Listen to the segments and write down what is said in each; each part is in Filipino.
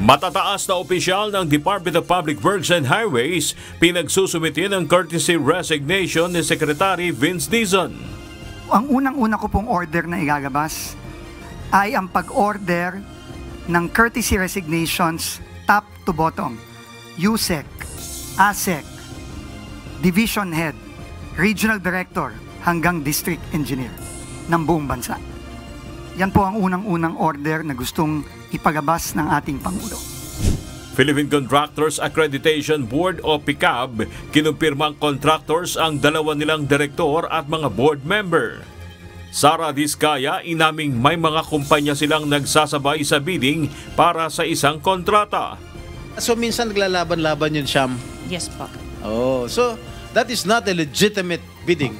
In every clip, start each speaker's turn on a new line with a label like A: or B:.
A: Matataas na opisyal ng Department of Public Works and Highways pinagsusumiti ng courtesy resignation ni Secretary Vince Dizon.
B: Ang unang-una ko pong order na igagabas ay ang pag-order ng courtesy resignations top to bottom. USEC, ASEC, Division Head, Regional Director hanggang District Engineer ng buong bansa. Yan po ang unang-unang order na gustong ipagabas ng ating Pangulo.
A: Philippine Contractors Accreditation Board o PICAB, kinumpirmang contractors ang dalawa nilang direktor at mga board member. Sara Diskaya, inaming may mga kumpanya silang nagsasabay sa bidding para sa isang kontrata.
C: So minsan naglalaban-laban yun, Sham?
D: Yes po.
C: Oh, so that is not a legitimate bidding.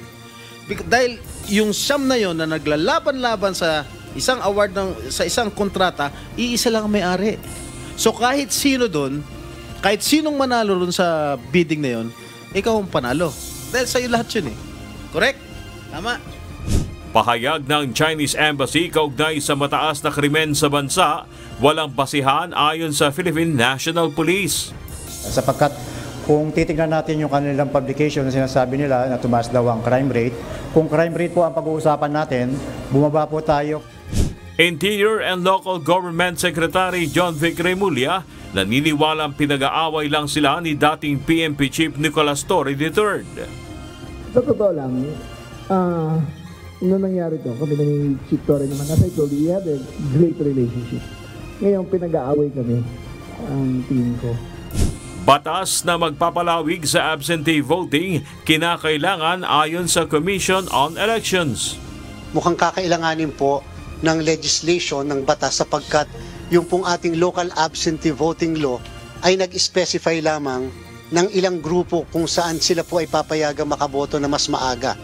C: Dahil yung Sham na yon na naglalaban-laban sa isang award sa isang kontrata, iisa lang ang may-ari. So kahit sino doon, kahit sinong manalo doon sa bidding na yon, ikaw ang panalo. Dahil sa'yo lahat yun eh. Correct? Tama.
A: Pahayag ng Chinese Embassy kaugnay sa mataas na krimen sa bansa, walang basihan ayon sa Philippine National Police.
E: Sapagkat kung titignan natin yung kanilang publication na sinasabi nila na tumaas daw ang crime rate, kung crime rate po ang pag-uusapan natin, bumaba po tayo.
A: Interior and Local Government Secretary John Vic Remulla, naniniwalang pinag-aaway lang sila ni dating PNP Chief Nicolas Torre III.
F: Sa totoo lang, nung nangyari to, kami na ni Chief Torre naman, as I told you, we had a great relationship. Ngayon, pinag-aaway kami, ang team ko.
A: Batas na magpapalawig sa absentee voting, kinakailangan ayon sa Commission on Elections.
G: Mukhang kakailanganin po ng legislation ng batas sapagkat yung pong ating local absentee voting law ay nag-specify lamang ng ilang grupo kung saan sila po ay papayagang makaboto na mas maaga.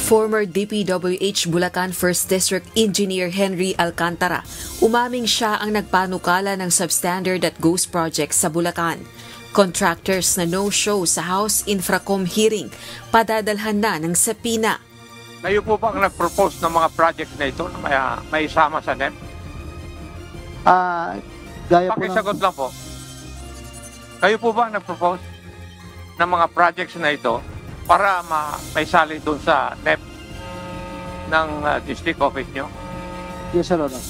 H: Former DPWH Bulacan 1st District Engineer Henry Alcantara, umaming siya ang nagpanukala ng substandard at ghost projects sa Bulacan. Contractors na no-show sa House Infracom hearing, padadalhan na ng sapina.
I: Kayo po ba ang nag-propose ng mga projects na ito na may isama sa NEP? Pakisagot lang po. Kayo po ba ang nag-propose ng mga projects na ito para may sali doon sa NEP ng district office nyo?
F: Yes, Sir Ronald.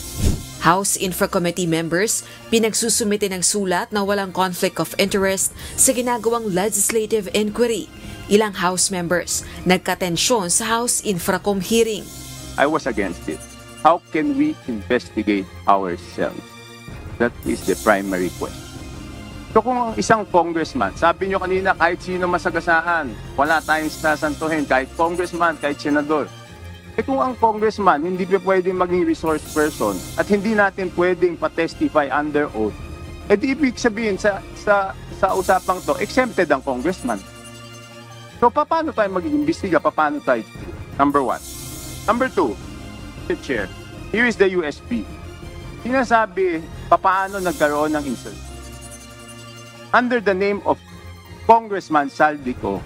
H: House Infra Committee members pinagsusumite ng sulat na walang conflict of interest sa ginagawang legislative inquiry. Ilang House members nagkatensyon sa House Infracom hearing.
J: I was against it. How can we investigate ourselves? That is the primary question. So kung ang isang congressman, sabi nyo kanina kahit sino masagasaan, wala tayong sasantuhin, kahit congressman, kahit senador. Kung ang congressman hindi pa pwedeng maging resource person at hindi natin pwedeng pa-testify under oath, di ibig sabihin sa usapang to, exempted ang congressman. So, paano tayo mag-iimbestiga? Paano tayo? Number one. Number two, Mr. Chair, here is the USP. Sinasabi, paano nagkaroon ng insert? Under the name of Congressman Saldico,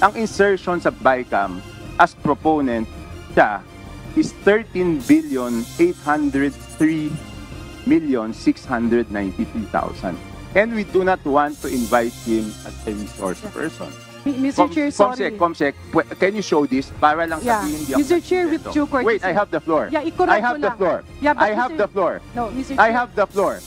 J: ang insertion sa BICAM as proponent siya is 13,803,693,000. And we do not want to invite him as a resource person.
D: Mr. Chair, sorry.
J: Comsec, can you show this? Para lang sabihin hindi ako.
D: Mr. Chair, with due courtesy.
J: Wait, I have the floor.
D: Yeah,
J: I have the floor.
D: Yeah,
J: I have the floor.
D: No, Mr. Chair.
J: I have the floor.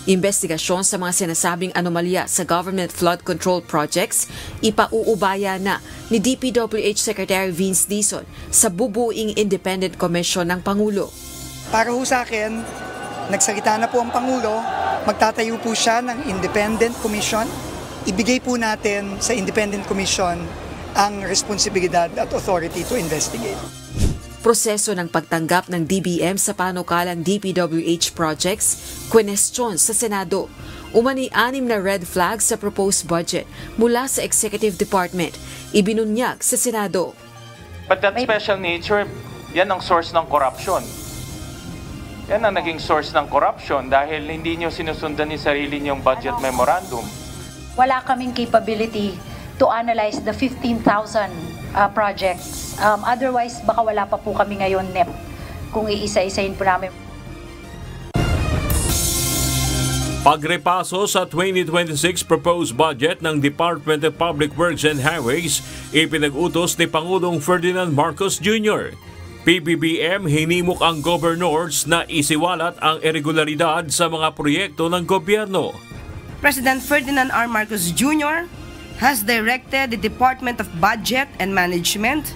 H: Investigasyon sa mga sinasabing anomalya sa government flood control projects, ipauubaya na ni DPWH Secretary Vince Dizon sa bubuing Independent Commission ng Pangulo.
B: Para ho sa akin, nagsalita na po ang Pangulo, magtatayo po siya ng Independent Commission. Ibigay po natin sa Independent Commission ang responsibilidad at authority to investigate.
H: Proseso ng pagtanggap ng DBM sa panukalang DPWH projects, kwenestyon sa Senado. Umani 6 na red flags sa proposed budget mula sa Executive Department, ibinunyag sa Senado.
I: But that special nature, yan ang source ng corruption. Yan ang naging source ng corruption dahil hindi nyo sinusundan yung sarili nyong budget memorandum.
K: Wala kaming capability to analyze the 15,000 projects. Otherwise, baka wala pa po kami ngayon NEP kung iisa-isahin po namin.
A: Pagrepaso sa 2026 proposed budget ng Department of Public Works and Highways, ipinag-utos ni Pangulong Ferdinand Marcos Jr. PBBM hinimok ang governors na isiwalat ang irregularidad sa mga proyekto ng gobyerno.
L: President Ferdinand R. Marcos Jr. has directed the Department of Budget and Management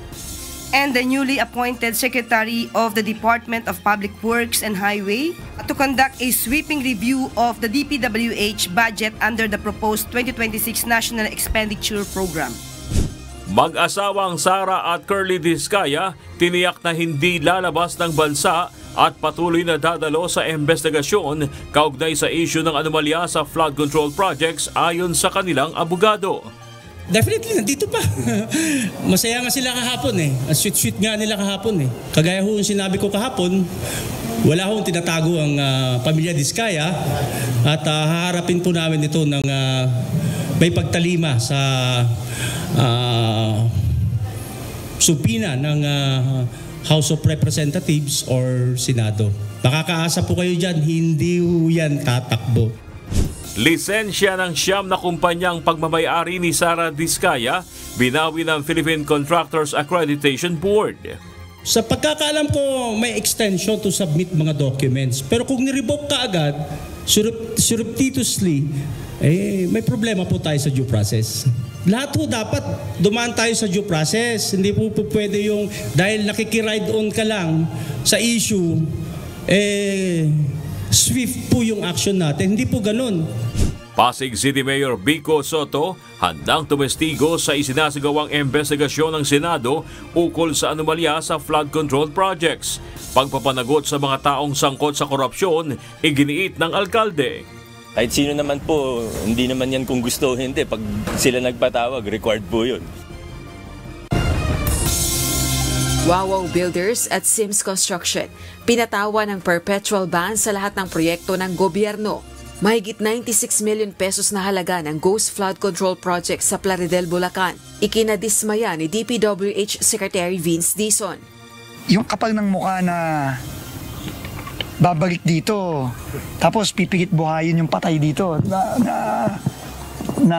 L: and the newly appointed Secretary of the Department of Public Works and Highway to conduct a sweeping review of the DPWH budget under the proposed 2026 National Expenditure Program.
A: Mag-asawang Sara at Curly Diskaya tiniyak na hindi lalabas ng bansa at patuloy na dadalo sa investigasyon kaugnay sa issue ng anomalya sa flood control projects ayon sa kanilang abogado.
M: Definitely, nandito pa. Masaya nga sila kahapon eh. Ang sweet-sweet nga nila kahapon eh. Kagaya ho yung sinabi ko kahapon, wala hong tinatago ang pamilya Diskaya at haharapin po namin ito ng may pagtalima sa subpina ng House of Representatives or Senado. Makakaasa po kayo dyan, hindi ho yan tatakbo.
A: Lisensya ng 9 na kumpanyang pagmamayari ni Sara Diskaya, binawi ng Philippine Contractors Accreditation Board.
M: Sa pagkakaalam ko, may extension to submit mga documents. Pero kung nirevoke ka agad, surreptitiously, may problema po tayo sa due process. Lahat po dapat dumaan tayo sa due process. Hindi po pwede yung dahil nakikiride on ka lang sa issue, swift po yung action natin. Hindi po ganun.
A: Pasig City Mayor Vico Soto handang tumestigo sa isinasagawang investigasyon ng Senado ukol sa anomalya sa flood control projects. Pagpapanagot sa mga taong sangkot sa korupsyon, iginiit ng alkalde.
N: Kahit sino naman po, hindi naman yan kung gusto o hindi. Pag sila nagpatawag, required po yun.
H: Wawaw Builders at Sims Construction pinatawa ng perpetual ban sa lahat ng proyekto ng gobyerno. Mahigit 96 million pesos na halaga ng Ghost Flood Control Project sa Plaridel, Bulacan. Ikinadismaya ni DPWH Secretary Vince Dizon.
B: Yung kapal ng mukha na babalik dito, tapos pipigit buhayin yung patay dito na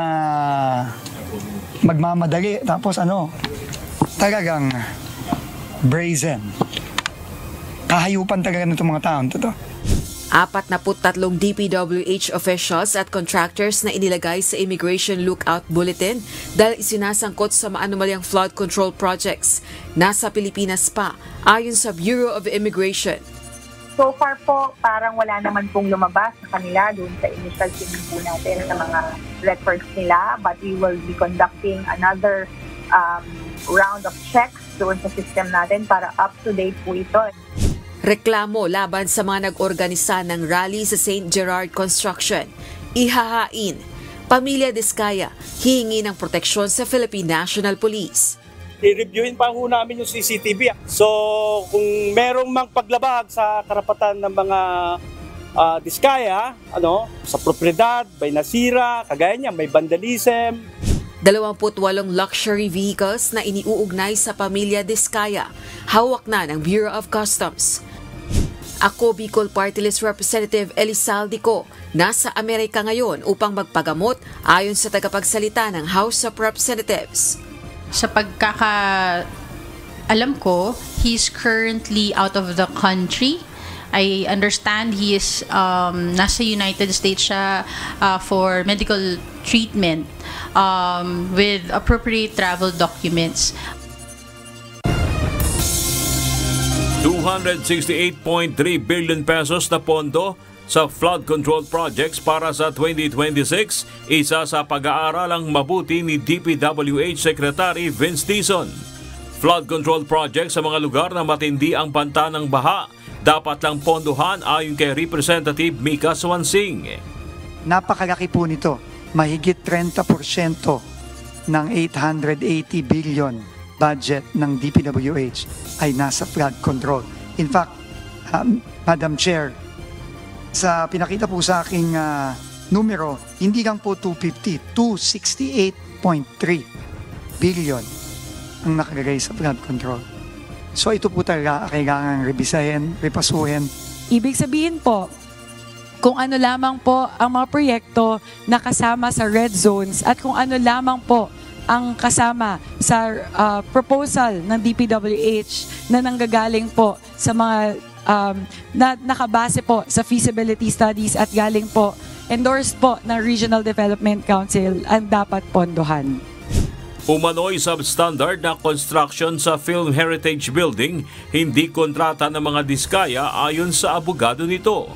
B: magmamadali, tapos talagang brazen. Kahayupan talaga nitong mga taon to.
H: 43 DPWH officials at contractors na inilagay sa Immigration Lookout Bulletin dahil isinasangkot sa maanomalyang flood control projects. Nasa Pilipinas pa, ayon sa Bureau of Immigration.
K: So far po, parang wala naman pong lumabas sa kanila doon sa initial tingin po natin sa mga records nila, but we will be conducting another round of checks doon sa system natin para up-to-date po ito.
H: Reklamo laban sa mga nag-organisa ng rally sa St. Gerard Construction. Ihahain. Pamilya Diskaya, hihingi ng proteksyon sa Philippine National Police.
M: I-reviewin pa ho namin yung CCTV. So kung merong mang paglabag sa karapatan ng mga Diskaya, sa propriedad, may nasira, kagaya niya, may vandalism.
H: 28 luxury vehicles na iniuugnay sa pamilya Diskaya, hawak na ng Bureau of Customs. Ako, Bicol Party List Representative Elizaldico, nasa Amerika ngayon upang magpagamot ayon sa tagapagsalita ng House of Representatives.
O: Sa pagkakaalam ko, he's currently out of the country. I understand he is nasa United States siya for medical treatment with appropriate travel documents.
A: 268.3 billion pesos na pondo sa flood control projects para sa 2026, isa sa pag-aaralang mabuti ni DPWH Secretary Vince Dizon. Flood control projects sa mga lugar na matindi ang banta ng baha, dapat lang pondohan ayon kay Representative Mika Swansing.
B: Napakalaki po nito. Mahigit 30% ng 880 billion budget ng DPWH ay nasa flood control. In fact, Madam Chair, sa pinakita po sa aking numero, hindi lang po 250, 268.3 billion ang nakalagay sa flood control. So ito po talaga kailangan rebisahin, repasuhin.
D: Ibig sabihin po, kung ano lamang po ang mga proyekto na kasama sa red zones at kung ano lamang po ang kasama sa proposal ng DPWH na nanggagaling po sa mga na nakabase po sa feasibility studies at galing po endorsed po ng Regional Development Council ang dapat pondohan.
A: Umano'y substandard na construction sa Film Heritage Building, hindi kontrata ng mga diskaya ayon sa abogado nito.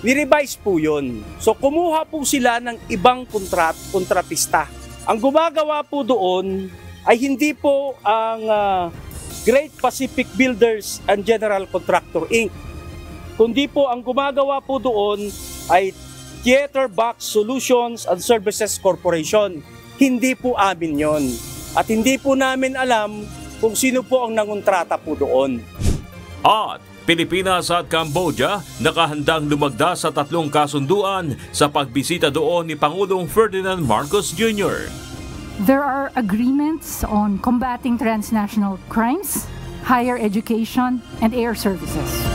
P: Ni-revise po yun. So kumuha po sila ng ibang kontratista. Ang gumagawa po doon ay hindi po ang Great Pacific Builders and General Contractor Inc. Kundi po ang gumagawa po doon ay Theater Box Solutions and Services Corporation. Hindi po amin yon. At hindi po namin alam kung sino po ang nangontrata po doon.
A: At Pilipinas at Cambodia nakahandang lumagda sa 3 kasunduan sa pagbisita doon ni Pangulong Ferdinand Marcos Jr.
Q: There are agreements on combating transnational crimes, higher education, and air services.